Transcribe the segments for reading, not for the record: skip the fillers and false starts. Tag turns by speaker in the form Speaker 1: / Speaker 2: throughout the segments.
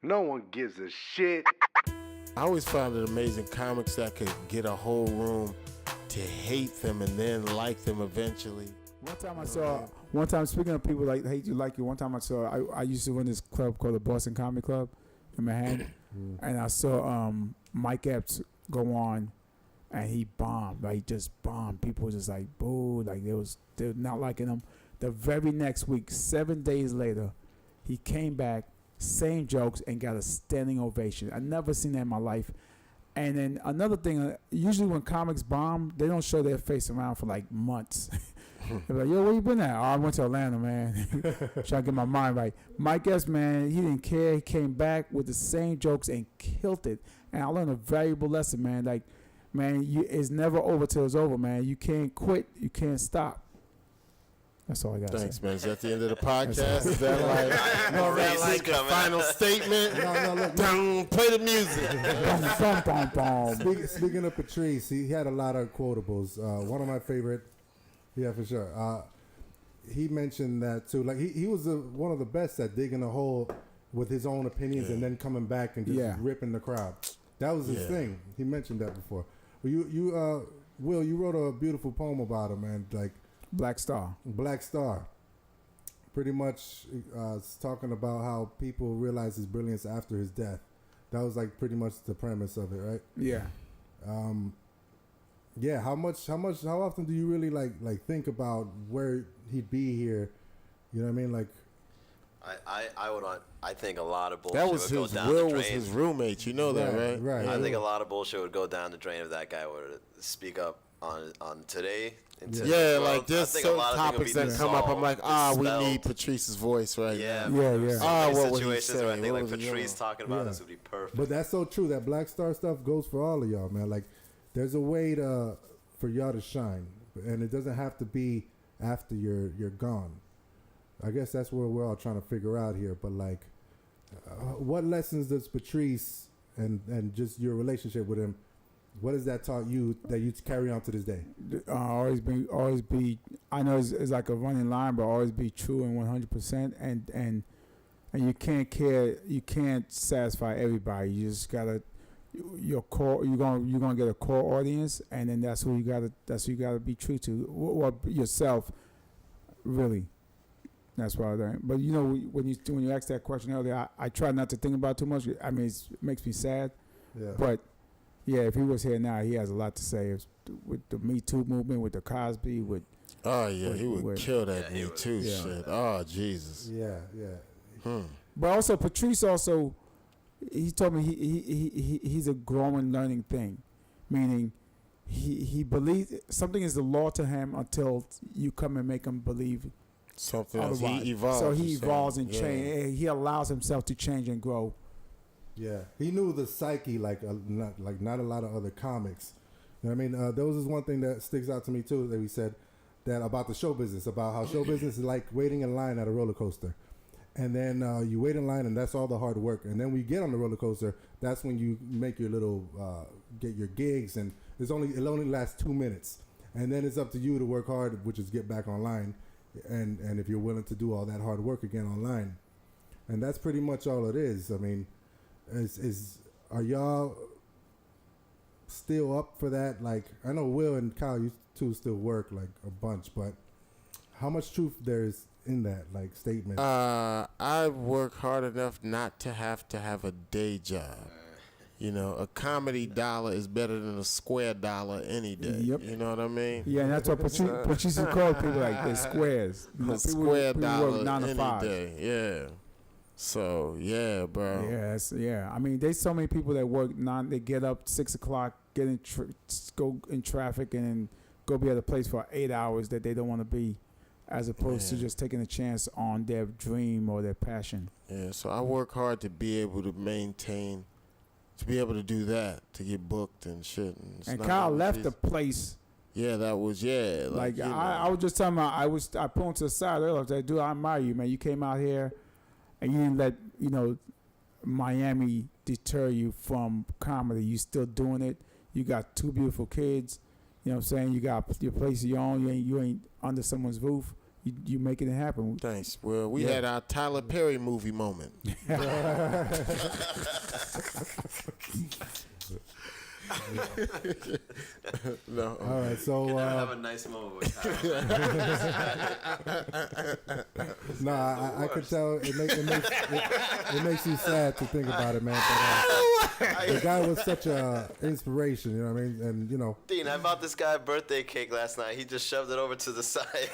Speaker 1: No one gives a shit.
Speaker 2: I always found it amazing comics that could get a whole room to hate them and then like them eventually.
Speaker 3: One time speaking of people like hate you, like you, one time I used to run this club called the Boston Comedy Club in Manhattan, and I saw Mike Epps go on, and he bombed. Like, he just bombed. People were just like, boo, like they were not liking him. The very next week, 7 days later, he came back, same jokes, and got a standing ovation. I never seen that in my life. And then another thing, usually when comics bomb, they don't show their face around for like months. They're like, yo, where you been at? Oh, I went to Atlanta, man. Trying to get my mind right. Mike S., man, he didn't care. He came back with the same jokes and killed it. And I learned a valuable lesson, man. Like, man, it's never over till it's over, man. You can't quit. You can't stop. That's all I got to say.
Speaker 2: Thanks, man. Is that the end of the podcast? Is that like a final statement?
Speaker 4: No, look.
Speaker 2: Play the music.
Speaker 4: Speaking of Patrice, he had a lot of quotables. One of my favorite, yeah, for sure. He mentioned that too. Like he was one of the best at digging a hole with his own opinions and then coming back and just ripping the crowd. That was his thing. He mentioned that before. Well, Will, you wrote a beautiful poem about him, man. Like
Speaker 3: Black Star.
Speaker 4: Pretty much it's talking about how people realize his brilliance after his death. That was like pretty much the premise of it, right?
Speaker 3: Yeah.
Speaker 4: Yeah. How often do you really like think about where he'd be here? You know what I mean? Like,
Speaker 5: I think a lot of bullshit
Speaker 2: that was
Speaker 5: would go
Speaker 2: his
Speaker 5: down
Speaker 2: Will
Speaker 5: the drain.
Speaker 2: was his roommate. You know that, right?
Speaker 4: Right.
Speaker 5: I think a lot of bullshit would go down the drain if that guy were to speak up on today.
Speaker 2: Yeah, like there's certain topics that come up. I'm like, we need Patrice's voice, right?
Speaker 5: Yeah.
Speaker 2: What would he
Speaker 5: situations
Speaker 2: say?
Speaker 5: where I think like
Speaker 2: What was he
Speaker 5: Patrice
Speaker 2: doing?
Speaker 5: talking about this would be perfect.
Speaker 4: But that's so true. That Black Star stuff goes for all of y'all, man. Like, there's a way for y'all to shine, and it doesn't have to be after you're gone. I guess that's what we're all trying to figure out here. But like, what lessons does Patrice and just your relationship with him? What has that taught you that you carry on to this day?
Speaker 3: Always be. I know it's like a running line, but always be true and 100%. And you can't care. You can't satisfy everybody. You just gotta your core. You're gonna get a core audience, and then that's who you gotta be true to. Or yourself, really. That's what I learned. But you know, when you asked that question earlier, I try not to think about it too much. I mean, it makes me sad.
Speaker 4: Yeah.
Speaker 3: But yeah, if he was here now, he has a lot to say with the Me Too movement, with the Cosby, with.
Speaker 2: Oh yeah, he would kill that Me Too
Speaker 3: yeah.
Speaker 2: shit. Oh Jesus.
Speaker 4: Yeah.
Speaker 3: But also Patrice he told me he's a growing, learning thing, meaning he believes something is the law to him until you come and make him believe
Speaker 2: something else.
Speaker 3: Otherwise.
Speaker 2: He evolves.
Speaker 3: So he evolves and change. He allows himself to change and grow.
Speaker 4: Yeah, he knew the psyche like not a lot of other comics. You know what I mean? There was this one thing that sticks out to me too that he said that about the show business, about how show business is like waiting in line at a roller coaster. And then you wait in line, and that's all the hard work. And then when you get on the roller coaster, that's when you make your little get your gigs, and it only lasts 2 minutes. And then it's up to you to work hard, which is get back online, and if you're willing to do all that hard work again online. And that's pretty much all it is. I mean, are y'all still up for that? Like, I know Will and Kyle, you two still work like a bunch, but how much truth there is in that, like, statement?
Speaker 2: I work hard enough not to have a day job. You know, a comedy dollar is better than a square dollar any day.
Speaker 3: Yep.
Speaker 2: You know what I mean?
Speaker 3: Yeah, and that's what Patrice called people like they're squares.
Speaker 2: A square dollar
Speaker 3: work 9 to
Speaker 2: any
Speaker 3: 5.
Speaker 2: day. Yeah. So yeah, bro.
Speaker 3: Yeah. I mean, there's so many people that work they get up 6 o'clock, go in traffic, and then go be at a place for 8 hours that they don't want to be, as opposed to just taking a chance on their dream or their passion.
Speaker 2: Yeah. So I work hard to be able to maintain, to be able to do that, to get booked and shit.
Speaker 3: And Kyle left the place.
Speaker 2: Yeah, that was
Speaker 3: Like I was just talking about. I pulled him to the side earlier. I was like, dude, I admire you, man. You came out here, and you didn't let Miami deter you from comedy. You still doing it. You got 2 beautiful kids. You know what I'm saying? You got your place of your own. You ain't under someone's roof. you making it happen.
Speaker 2: Thanks. Well, we had our Tyler Perry movie moment. No.
Speaker 4: All right, so
Speaker 5: have a nice moment with Kyle.
Speaker 4: no, I could tell it makes you sad to think about it, man. But, the guy was such a inspiration, you know what I mean? And you know,
Speaker 5: Dean, I bought this guy a birthday cake last night. He just shoved it over to the side.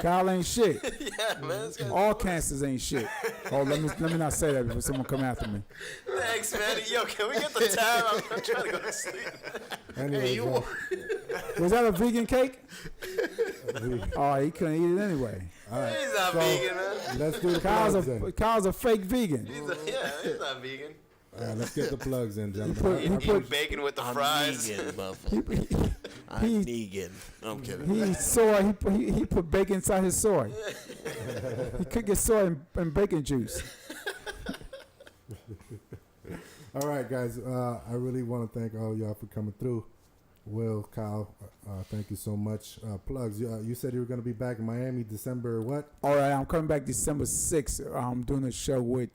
Speaker 3: Kyle ain't shit.
Speaker 5: Yeah, man. This guy's
Speaker 3: All cancers ain't shit. Oh, let me not say that before someone come after me.
Speaker 5: Thanks, man. Yo, can we get the tab? I'm trying to go to sleep.
Speaker 4: anyway,
Speaker 3: Was that a vegan cake? Oh, he couldn't eat it anyway.
Speaker 5: He's not vegan, man.
Speaker 4: let's do the plugs in.
Speaker 3: Kyle's a fake vegan.
Speaker 5: He's not vegan.
Speaker 4: All right, let's get the plugs in, gentlemen.
Speaker 5: Eat bacon with the
Speaker 2: I'm
Speaker 5: fries.
Speaker 2: vegan, motherfucker. I'm vegan. I'm kidding.
Speaker 3: He eats soy. He put bacon inside his soy. He could get soy and bacon juice.
Speaker 4: All right, guys. I really want to thank all y'all for coming through. Will, Kyle, thank you so much. Plugs. You said you were going to be back in Miami December what?
Speaker 3: All right, I'm coming back December 6th. I'm doing a show with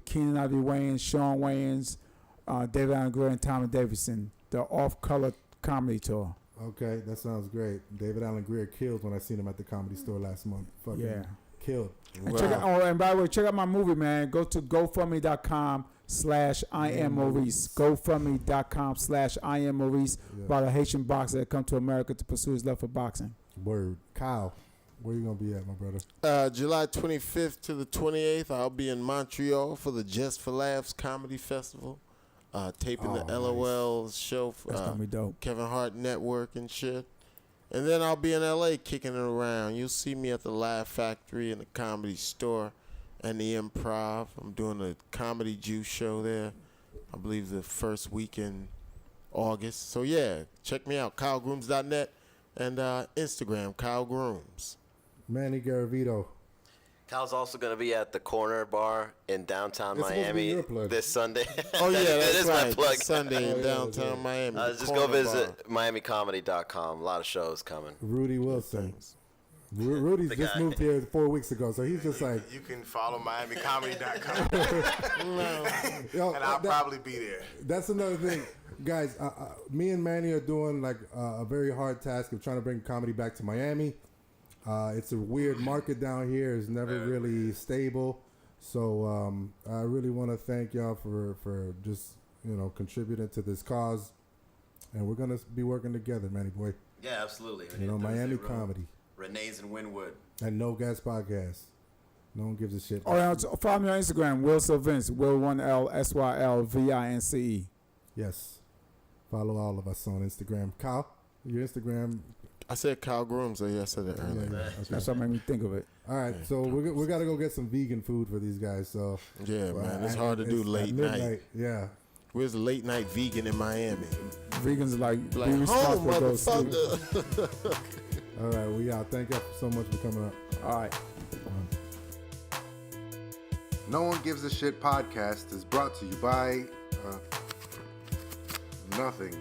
Speaker 3: Keenan Ivy Wayans, Sean Wayans, David Allen Greer, and Tommy Davidson. The off-color comedy tour.
Speaker 4: Okay, that sounds great. David Allen Greer killed when I seen him at the Comedy Store last month. Fucking killed.
Speaker 3: And, and by the way, check out my movie, man. Go to GoFundMe.com/IamMaurice. GoFundMe.com/IamMaurice. About a Haitian boxer that come to America to pursue his love for boxing.
Speaker 4: Word. Kyle, where you going to be at, my brother?
Speaker 2: July 25th to the 28th, I'll be in Montreal for the Just for Laughs Comedy Festival. Taping the LOL show for
Speaker 3: That's gonna be dope.
Speaker 2: Kevin Hart Network and shit. And then I'll be in LA kicking it around. You'll see me at the Laugh Factory and the Comedy Store and the Improv. I'm doing a Comedy Juice show there. I believe the first week in August. So yeah, check me out, KyleGrooms.net and Instagram, Kyle Grooms.
Speaker 4: Manny Garavito.
Speaker 5: Kyle's also going to be at the Corner Bar in downtown
Speaker 4: It's supposed to be
Speaker 5: Miami
Speaker 4: your plug.
Speaker 5: this Sunday.
Speaker 2: Oh yeah,
Speaker 5: that
Speaker 2: that's
Speaker 5: is
Speaker 2: right.
Speaker 5: my plug.
Speaker 2: Sunday in downtown Miami. the
Speaker 5: Just go
Speaker 2: Corner
Speaker 5: visit
Speaker 2: Bar.
Speaker 5: MiamiComedy.com. A lot of shows coming.
Speaker 4: Rudy Wilson. Rudy's
Speaker 5: The
Speaker 4: just
Speaker 5: guy.
Speaker 4: moved here 4 weeks ago, so he's just like,
Speaker 6: You can follow MiamiComedy.com,
Speaker 4: yo,
Speaker 6: and I'll probably be there.
Speaker 4: that's another thing. Guys, me and Manny are doing like a very hard task of trying to bring comedy back to Miami. It's a weird market down here. It's never really stable. So I really want to thank y'all for just, contributing to this cause. And we're going to be working together, Manny boy.
Speaker 5: Yeah, absolutely.
Speaker 4: Miami comedy.
Speaker 5: Renee's in Wynwood.
Speaker 4: And No Gas Podcast. No one gives a shit.
Speaker 3: Oh, yeah, follow me on Instagram, Will Sylvince, Will 1L SYLVINCE.
Speaker 4: Yes. Follow all of us on Instagram. Kyle, your Instagram.
Speaker 2: I said Kyle Grooms. Yeah, I said it earlier.
Speaker 4: Okay.
Speaker 3: That's what made me think of it.
Speaker 4: All right, so we got to go get some vegan food for these guys. So
Speaker 2: Yeah, man, it's hard to do
Speaker 4: it's
Speaker 2: late
Speaker 4: at
Speaker 2: night.
Speaker 4: midnight. Yeah.
Speaker 2: Where's the late night vegan in Miami?
Speaker 3: Vegans are like,
Speaker 2: Like,
Speaker 3: be
Speaker 2: home,
Speaker 3: responsible to go to sleep.
Speaker 2: motherfucker.
Speaker 4: All right, we out. Thank you so much for coming up.
Speaker 3: All right.
Speaker 1: No One Gives a Shit podcast is brought to you by nothing.